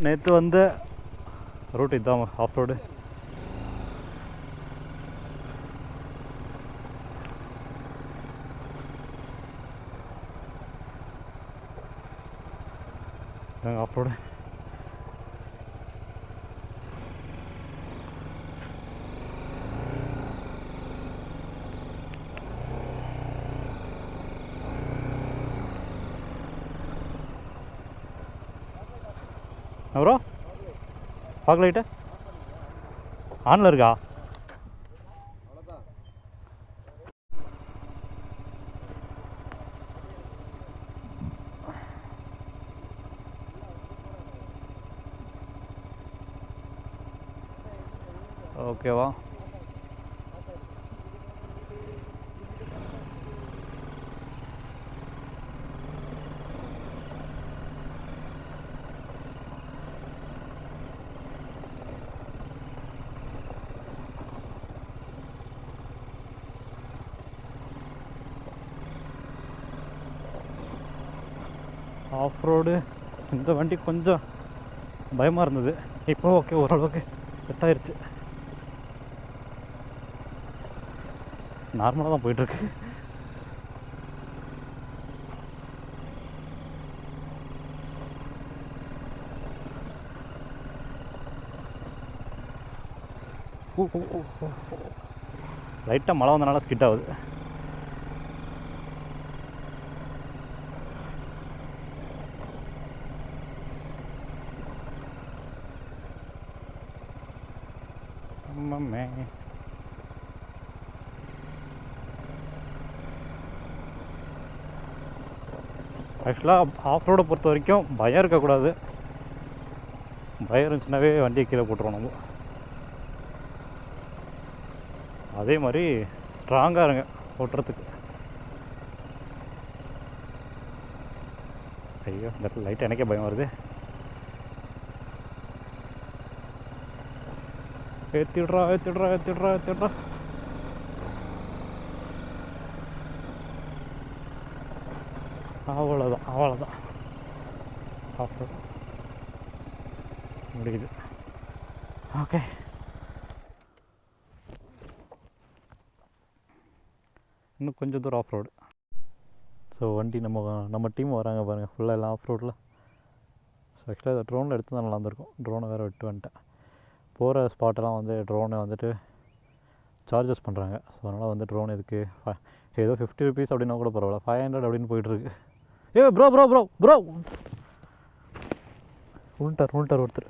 நேற்று வந்த ரூட் இதுதான் off road. Off road bro. பார்க்க லைட்டு ஆனில் இருக்கா? ஓகேவா? ஆஃப் ரோடு இந்த வண்டி கொஞ்சம் பயமாக இருந்தது. இப்போ ஓகே, ஓரளவுக்கு செட் ஆயிடுச்சு. நார்மலாக தான் போயிட்டுருக்கு. லைட்டாக மழை வந்தனால ஸ்கிட் ஆகுது. ஆக்சுவலாக ஆஃப் ரோடை பொறுத்த வரைக்கும் பயம் இருக்கக்கூடாது. பயம் இருந்துச்சுனாவே வண்டியை கீழே போட்டுருவோம் நம்ம. அதே மாதிரி ஸ்ட்ராங்காக இருங்க ஓட்டுறதுக்கு. ஐயோ, இந்த இடத்துல லைட் எனக்கே பயம் வருது. ஏற்றிடுறா ஏற்றிடுறா ஏற்றிடுறா ஏற்றிடுறா. அவ்வளோதான் அவ்வளோதான், ஆஃப் ரோடு முடியுது. ஓகே, இன்னும் கொஞ்சம் தூரம் ஆஃப் ரோடு. ஸோ வண்டி நம்ம டீம் வராங்க பாருங்கள், ஃபுல்லாக எல்லாம் ஆஃப் ரோடில். ஸோ ஆக்சுவலாக இதை ட்ரோனில் எடுத்து தான் நல்லா இருந்திருக்கும். ட்ரோனை வேறு விட்டு வந்துட்டேன். போகிற ஸ்பாட்டெல்லாம் வந்து ட்ரோனை வந்துட்டு சார்ஜஸ் பண்ணுறாங்க. ஸோ அதனால் வந்து ட்ரோன் இதுக்கு ஏதோ 50 ருபீஸ் அப்படின்னா கூட பரவாயில்ல, 500 அப்படின்னு போயிட்டுருக்கு. ஏ ப்ரோ ப்ரோ ப்ரோ ப்ரோ உள்ட்டார் ஒருத்தர்.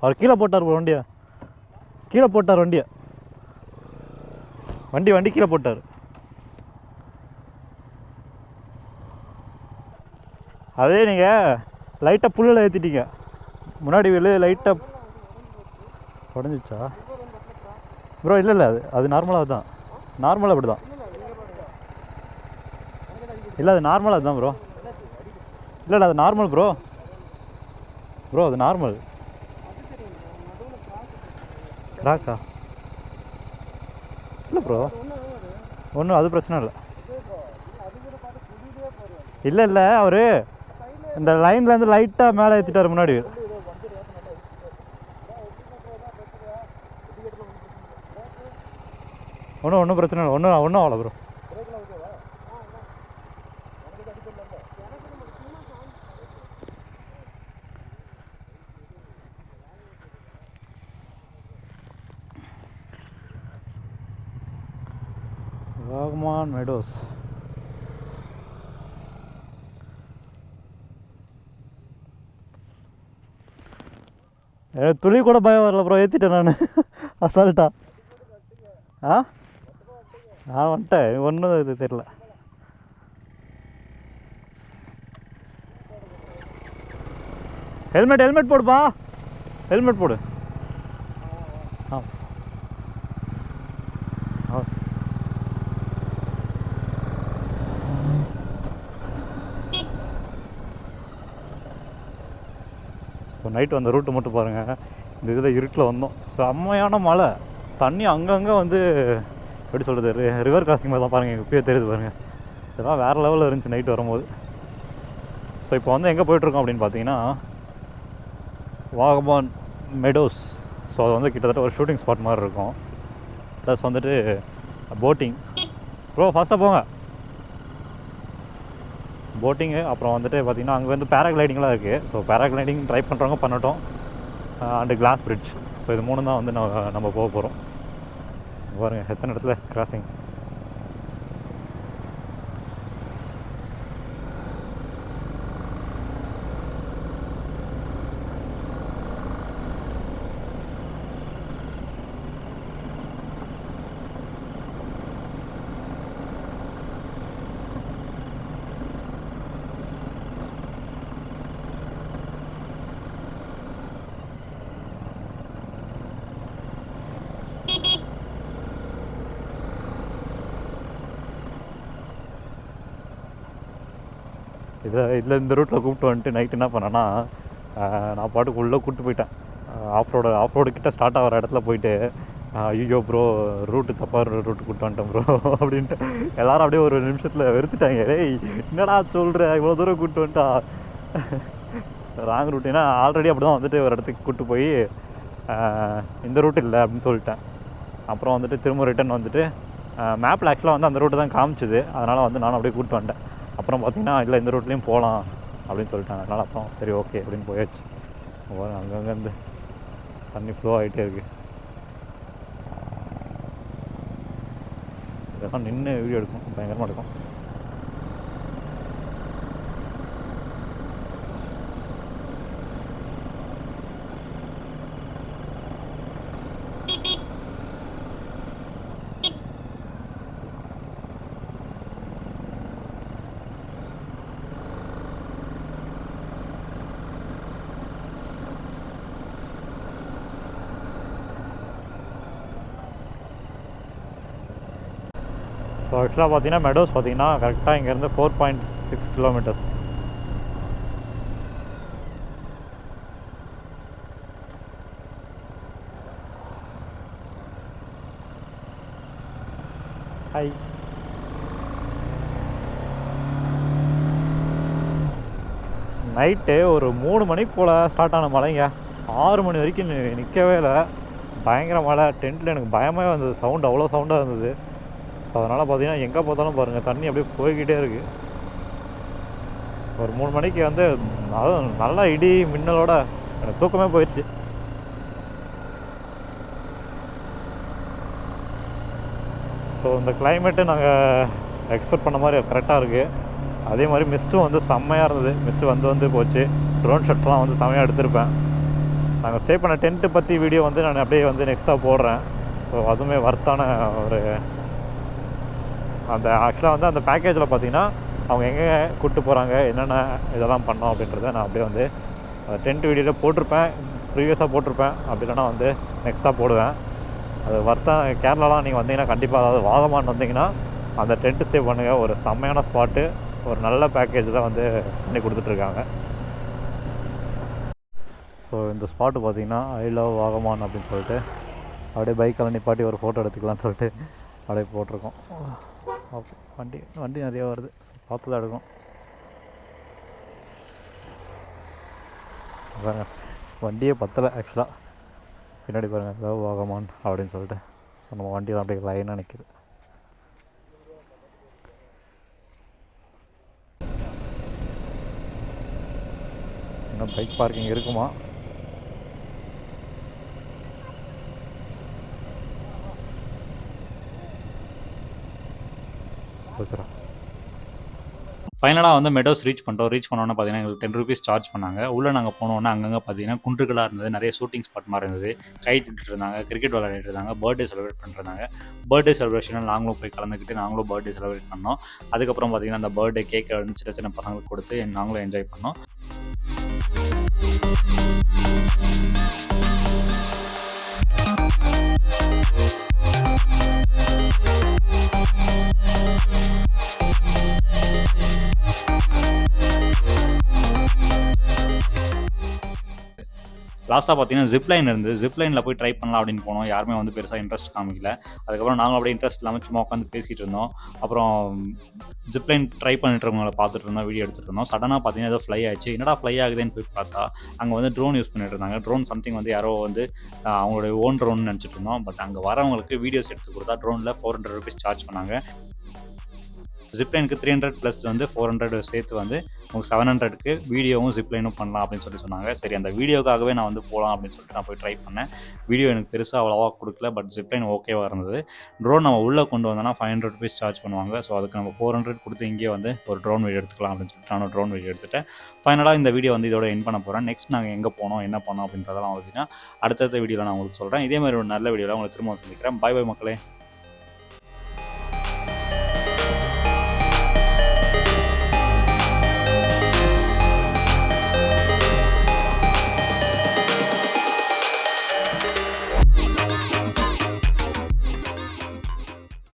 அவர் கீழே போட்டார் ப்ரோ, வண்டியை கீழே போட்டார். வண்டி கீழே போட்டார். அதே நீங்கள் லைட்டாக புல்லில் ஏற்றிட்டீங்க. முன்னாடி வெளியே லைட்டாக உடஞ்சிச்சா ப்ரோ? இல்லை அது நார்மலாக தான். நார்மலாக அப்படி தான். இல்லை அது நார்மலாக அதுதான் ப்ரோ. இல்லை அது நார்மல் ப்ரோ. அது நார்மல். கிராக்கா? இல்லை ப்ரோ, ஒன்றும் அது பிரச்சனை இல்லை. இல்லை அவர் இந்த லைன்லேருந்து லைட்டாக மேலே ஏற்றிட்டார் முன்னாடி. ஒன்றும் பிரச்சனை இல்லை. ஒன்றும் ஆகலை ப்ரோ. வாகமான் மெடோஸ். துளி கூட பயம் வரல ப்ரோ, ஏற்றிட்டேன் நான் அசால்ட்டா. நான் வந்துட்டேன், ஒன்றும் இது தெரியல. ஹெல்மெட் போடுப்பா, ஹெல்மெட் போடு. ஸோ நைட்டு அந்த ரூட்டு மட்டும் பாருங்கள். இந்த இதில் இருட்டில் வந்தோம், செம்மையான மழை. தண்ணி அங்கங்கே வந்து எப்படி சொல்கிறது, ரிவர் கிராசிங் மாதிரி தான் பாருங்கள். இப்போயே தெரியுது பாருங்கள். இதெல்லாம் வேறு லெவலில் இருந்துச்சு நைட்டு வரும்போது. ஸோ இப்போ வந்து எங்கே போயிட்டுருக்கோம் அப்படின்னு பார்த்தீங்கன்னா வாகமான் மெடோஸ். ஸோ அது வந்து கிட்டத்தட்ட ஒரு ஷூட்டிங் ஸ்பாட் மாதிரி இருக்கும். ப்ளஸ் வந்துட்டு போட்டிங். ப்ரோ ஃபாஸ்ட்டாக போங்க. போட்டிங்கு, அப்புறம் வந்துட்டு பார்த்திங்கன்னா அங்கே வந்து பேராகிளைடிங்லாம் இருக்குது. ஸோ பேராகிளைடிங் ட்ரை பண்ணுறவங்க பண்ணட்டும். And glass bridge. ஸோ இது 3 தான் வந்து நம்ம போக போகிறோம். பாருங்கள் எத்தனை இடத்துல கிராசிங். இதில் இந்த ரூட்டில் கூப்பிட்டு வந்துட்டு நைட்டு என்ன பண்ணேன்னா, நான் பாட்டுக்கு உள்ளே கூப்பிட்டு போயிட்டேன். ஆஃப் ரோடு கிட்ட ஸ்டார்ட் ஆகிற இடத்துல போயிட்டு, ஐயோ ப்ரோ ரூட்டு தப்பாக ரூட்டு கூப்பிட்டு வந்துட்டேன் ப்ரோ அப்படின்ட்டு எல்லோரும் அப்படியே ஒரு நிமிஷத்தில் வெறுத்துட்டாங்க. டேய் என்னடா சொல்கிற, இவ்வளோ தூரம் கூப்பிட்டு வந்துட்டா ராங் ரூட். ஏன்னா ஆல்ரெடி அப்படி தான் வந்துட்டு ஒரு இடத்துக்கு கூப்பிட்டு போய் இந்த ரூட் இல்லை அப்படின்னு சொல்லிட்டேன். அப்புறம் வந்துட்டு திரும்ப ரிட்டன் வந்துட்டு மேப்பில் ஆக்சுவலாக வந்து அந்த ரூட்டு தான் காமிச்சுது. அதனால் வந்து நானும் அப்படியே கூப்பிட்டு வந்துட்டேன். அப்புறம் பார்த்திங்கன்னா இல்லை இந்த ரூட்லேயும் போகலாம் அப்படின்னு சொல்லிட்டாங்க. அதனால் அப்புறம் சரி ஓகே அப்படின்னு போயாச்சு. அங்கங்கேருந்து தண்ணி ஃப்ளோ ஆகிட்டே இருக்குது. இதெல்லாம் நின்று வீடியோ எடுக்கும், பயங்கரமாக இருக்கும். ஸோ ஆக்சுவலாக பார்த்தீங்கன்னா மெடோஸ் பார்த்தீங்கன்னா கரெக்டாக இங்கேருந்து 4.6 கிலோமீட்டர்ஸ். ஹாய். நைட்டு ஒரு 3 மணிக்கு போல் ஸ்டார்ட் ஆன மழைங்க. 6 மணி வரைக்கும் நிற்கவே இல்லை. பயங்கர மழை. டென்ட்டில் எனக்கு பயமே வந்தது. சவுண்டு அவ்வளோ சவுண்டாக இருந்தது. ஸோ அதனால் பார்த்தீங்கன்னா எங்கே பார்த்தாலும் பாருங்கள் தண்ணி அப்படியே போய்கிட்டே இருக்குது. ஒரு 3 மணிக்கு வந்து அதுவும் நல்லா இடி மின்னலோட எனக்கு தூக்கமே போயிடுச்சு. ஸோ இந்த கிளைமேட்டு நாங்கள் எக்ஸ்பெக்ட் பண்ண மாதிரி கரெக்டாக இருக்குது. அதே மாதிரி மிஸ்ட்டும் வந்து செம்மையாக இருந்தது. மிஸ்ட்டு வந்து போச்சு. ட்ரோன் ஷாட்ஸ்லாம் வந்து செம்மையாக எடுத்திருப்பேன். நாங்கள் ஸ்டே பண்ண டென்ட்டு பற்றி வீடியோ வந்து நான் அப்படியே வந்து நெக்ஸ்ட்டாக போடுறேன். ஸோ அதுவுமே வர்த்தான ஒரு அந்த ஆக்சுவலாக வந்து அந்த பேக்கேஜில் பார்த்தீங்கன்னா அவங்க எங்கே கூப்பிட்டு போகிறாங்க, என்னென்ன இதெல்லாம் பண்ணோம் அப்படின்றத நான் அப்படியே வந்து டென்ட் வீடியோவில் போட்டிருப்பேன், ப்ரீவியஸாக போட்டிருப்பேன். அப்படி இல்லைனா வந்து நெக்ஸ்ட்டாக போடுவேன். அது வர்த்தம் கேரளாலாம் நீங்கள் வந்தீங்கன்னா கண்டிப்பாக, அதாவது வாகமான் வந்தீங்கன்னா அந்த டென்ட் ஸ்டே பண்ணுங்கள். ஒரு செம்மையான ஸ்பாட்டு, ஒரு நல்ல பேக்கேஜில் வந்து பண்ணி கொடுத்துட்ருக்காங்க. ஸோ இந்த ஸ்பாட்டு பார்த்தீங்கன்னா ஐ லவ் வாகமான் அப்படின்னு சொல்லிட்டு அப்படியே பைக்கெல்லாம் நிப்பாட்டி ஒரு ஃபோட்டோ எடுத்துக்கலான்னு சொல்லிட்டு அப்படியே போட்டிருக்கோம். ஓகே, வண்டி நிறையா வருது. ஸோ பார்த்து தான் எடுக்கணும். பாருங்க வண்டியே பத்தலை ஆக்சுவலாக. பின்னாடி பாருங்கள் லவ் வாகமான் அப்படின்னு சொல்லிட்டு. ஸோ நம்ம வண்டியெல்லாம் அப்படியே லைனாக நிற்கிது. இன்னும் பைக் பார்க்கிங் இருக்குமா? ஃபைனலாக வந்து மெடோஸ் ரீச் பண்ணோன்னே பார்த்தீங்கன்னா எங்களுக்கு 10 rupees சார்ஜ் பண்ணாங்க. உள்ளே நாங்கள் போனோன்னே அங்கங்கே பார்த்தீங்கன்னா குன்றுகளாக இருந்தது. நிறைய ஷூட்டிங் ஸ்பாட் மாதிரி இருந்தது. கைட் விட்டுட்டு இருந்தாங்க, கிரிக்கெட் விளையாடிட்டு இருந்தாங்க, பர்த்டே செலிப்ரேட் பண்ணிருந்தாங்க. பர்த்டே செலிப்ரேஷனில் நாங்களும் போய் கலந்துக்கிட்டு நாங்களும் பர்த்டே செலிப்ரேட் பண்ணோம். அதுக்கப்புறம் பார்த்தீங்கன்னா அந்த பர்த்டே கேக்கை வந்து சின்ன சின்ன பசங்களுக்கு கொடுத்து நாங்களும் என்ஜாய் பண்ணோம். லாஸ்ட்டாக பார்த்தீங்கன்னா ஜிப்லைன் இருந்து ஜிப்லைனில் போய் ட்ரை பண்ணலாம் அப்படின்னு போனோம். யாருமே வந்து பெருசாக இன்ட்ரெஸ்ட் காமிக்கல. அதுக்கப்புறம் நாங்களும் அப்படியே இன்ட்ரெஸ்ட் இல்லாமல் சும்மா உட்காந்து பேசிகிட்டு இருந்தோம். அப்புறம் ஜிப்லைன் ட்ரை பண்ணிட்டு இருக்கவங்களை பார்த்துட்டு இருந்தோம், வீடியோ எடுத்துகிட்டு இருந்தோம். சடனாக பார்த்தீங்கன்னா ஏதோ ஃப்ளை ஆச்சு. என்னடா ஃப்ளை ஆகுதுன்னு போய் பார்த்தா அங்கே வந்து ட்ரோன் யூஸ் பண்ணிட்டு இருந்தாங்க. ட்ரோன் சம்திங் வந்து யாரோ வந்து அவங்களுடைய ஓன் ட்ரோன் நினச்சிட்டு இருந்தோம். பட் அங்கே வரவங்களுக்கு வீடியோஸ் எடுத்து கொடுத்தா ட்ரோனில் 400 rupees சார்ஜ் பண்ணாங்க. ஜிப்லைனுக்கு 300 ப்ளஸ் வந்து 400 சேர்த்து வந்து உங்களுக்கு 700க்கு வீடியோவும் ஜிப்லைனும் பண்ணலாம் அப்படின்னு சொன்னாங்க. சரி, அந்த வீடியோக்காகவே நான் வந்து போகலாம் அப்படின்னு சொல்லிட்டு நான் போய் ட்ரை பண்ணேன். வீடியோ எனக்கு பெருசாக அவ்வளோவா கொடுக்கல, பட் ஜிப்லைன் ஓகேவாக இருந்தது. ட்ரோன் நம்ம உள்ளே கொண்டு வந்தோன்னா 500 rupees சார்ஜ் பண்ணுவாங்க. ஸோ அதுக்கு நம்ம 400 கொடுத்து இங்கேயே வந்து ஒரு ட்ரோன் வீடியோ எடுத்துக்கலாம் அப்படின்னு சொல்லிட்டு நான் ட்ரோன் வீடியோ எடுத்துட்டேன். ஃபைனலாக இந்த வீடியோ வந்து இதோட என் பண்ண போகிறேன். நெக்ஸ்ட் நாங்கள் எங்கே போனோம், என்ன பண்ணோம் அப்படின்றதெல்லாம் பார்த்தீங்கன்னா அடுத்தடுத்த வீடியோவில் நான் உங்களுக்கு சொல்கிறேன். இதே மாதிரி ஒரு நல்ல வீடியோவில் உங்களை திரும்ப சந்திக்கிறேன். பை பை மக்களே.